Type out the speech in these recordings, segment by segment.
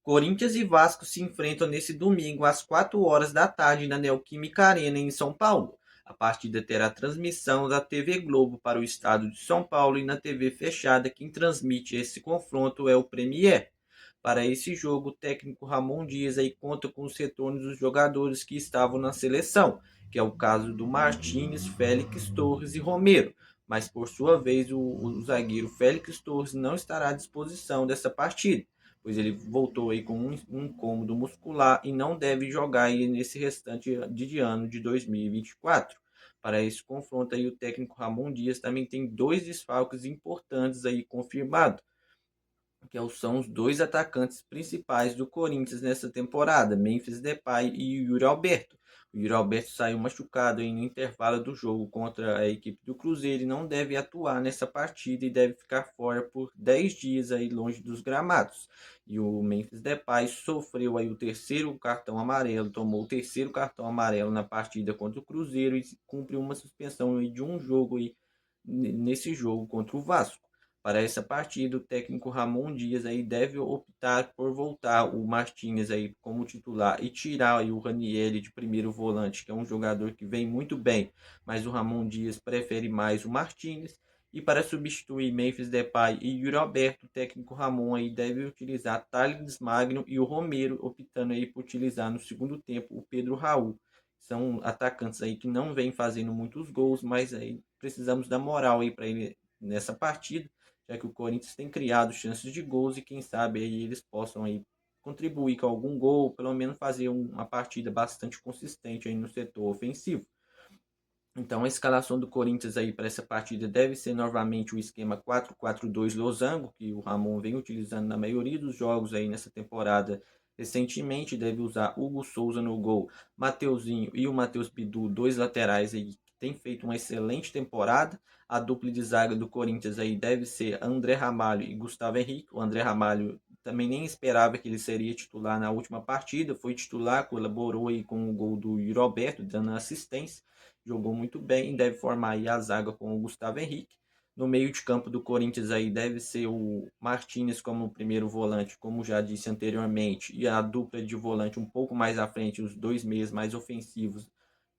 Corinthians e Vasco se enfrentam nesse domingo às 4 horas da tarde na Neoquímica Arena, em São Paulo. A partida terá transmissão da TV Globo para o estado de São Paulo e na TV fechada quem transmite esse confronto é o Premier. Para esse jogo, o técnico Ramon Dias aí conta com os retornos dos jogadores que estavam na seleção, que é o caso do Martínez, Félix Torres e Romero. Mas por sua vez, o zagueiro Félix Torres não estará à disposição dessa partida, pois ele voltou aí com um incômodo muscular e não deve jogar aí nesse restante de ano de 2024. Para esse confronto aí, o técnico Ramon Dias também tem dois desfalques importantes aí confirmados, que são os dois atacantes principais do Corinthians nessa temporada, Memphis Depay e Yuri Alberto. O Yuri Alberto saiu machucado aí no intervalo do jogo contra a equipe do Cruzeiro e não deve atuar nessa partida e deve ficar fora por 10 dias aí longe dos gramados. E o Memphis Depay sofreu aí o terceiro cartão amarelo, tomou o terceiro cartão amarelo na partida contra o Cruzeiro e cumpriu uma suspensão aí de um jogo aí nesse jogo contra o Vasco. Para essa partida, o técnico Ramon Dias aí deve optar por voltar o Martínez aí como titular e tirar aí o Ranieri de primeiro volante, que é um jogador que vem muito bem, mas o Ramon Dias prefere mais o Martínez. E para substituir Memphis Depay e Yuri Alberto, o técnico Ramon aí deve utilizar Thales Magno e o Romero, optando aí por utilizar no segundo tempo o Pedro Raul. São atacantes aí que não vêm fazendo muitos gols, mas aí precisamos dar moral aí para ele nessa partida, já que o Corinthians tem criado chances de gols e quem sabe aí eles possam aí contribuir com algum gol, pelo menos fazer uma partida bastante consistente aí no setor ofensivo. Então a escalação do Corinthians aí para essa partida deve ser novamente o esquema 4-4-2 losango, que o Ramon vem utilizando na maioria dos jogos aí nessa temporada. Recentemente deve usar Hugo Souza no gol, Mateuzinho e o Matheus Bidu, dois laterais aí que tem feito uma excelente temporada. A dupla de zaga do Corinthians aí deve ser André Ramalho e Gustavo Henrique. O André Ramalho também nem esperava que ele seria titular na última partida, foi titular, colaborou aí com o gol do Yuri Alberto, dando assistência, jogou muito bem, deve formar aí a zaga com o Gustavo Henrique. No meio de campo do Corinthians aí deve ser o Martínez como primeiro volante, como já disse anteriormente, e a dupla de volante um pouco mais à frente, os dois meias mais ofensivos,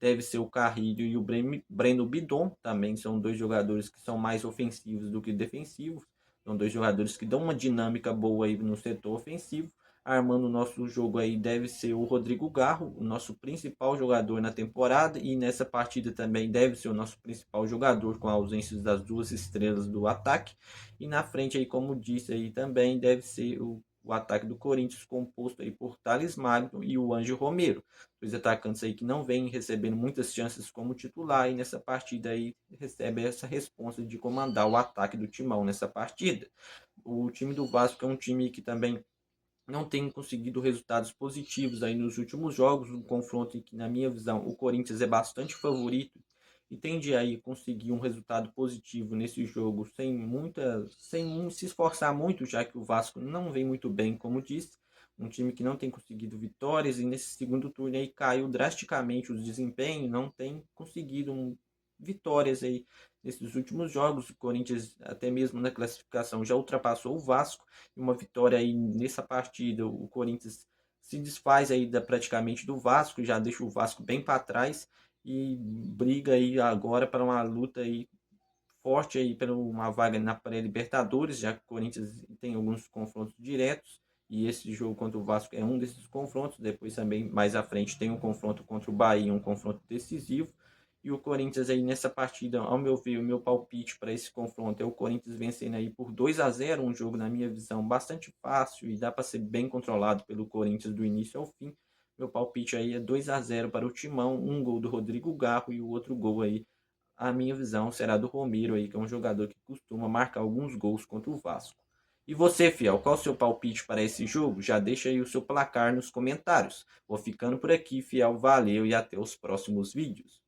deve ser o Carrilho e o Breno Bidon, também são dois jogadores que são mais ofensivos do que defensivos, são dois jogadores que dão uma dinâmica boa aí no setor ofensivo. Armando o nosso jogo aí deve ser o Rodrigo Garro, o nosso principal jogador na temporada, e nessa partida também deve ser o nosso principal jogador com a ausência das duas estrelas do ataque. E na frente aí, como disse aí também, deve ser o ataque do Corinthians composto aí por Thales Magno e o Ângelo Romero, dois atacantes aí que não vêm recebendo muitas chances como titular e nessa partida aí recebe essa responsa de comandar o ataque do Timão nessa partida. O time do Vasco é um time que também não tem conseguido resultados positivos aí nos últimos jogos, um confronto em que, na minha visão, o Corinthians é bastante favorito e tende aí conseguir um resultado positivo nesse jogo sem se esforçar muito, já que o Vasco não vem muito bem, como disse, um time que não tem conseguido vitórias e nesse segundo turno aí caiu drasticamente o desempenho, não tem conseguido vitórias aí nesses últimos jogos. O Corinthians até mesmo na classificação já ultrapassou o Vasco, e uma vitória aí nessa partida, o Corinthians se desfaz aí praticamente do Vasco, já deixa o Vasco bem para trás e briga aí agora para uma luta aí forte aí pela uma vaga na pré-Libertadores, já que o Corinthians tem alguns confrontos diretos e esse jogo contra o Vasco é um desses confrontos. Depois também mais à frente tem um confronto contra o Bahia, um confronto decisivo. E o Corinthians aí nessa partida, ao meu ver, o meu palpite para esse confronto é o Corinthians vencendo aí por 2-0, um jogo na minha visão bastante fácil e dá para ser bem controlado pelo Corinthians do início ao fim. Meu palpite aí é 2-0 para o Timão, um gol do Rodrigo Garro e o outro gol aí, a minha visão será do Romero aí, que é um jogador que costuma marcar alguns gols contra o Vasco. E você, fiel, qual o seu palpite para esse jogo? Já deixa aí o seu placar nos comentários. Vou ficando por aqui, fiel, valeu e até os próximos vídeos.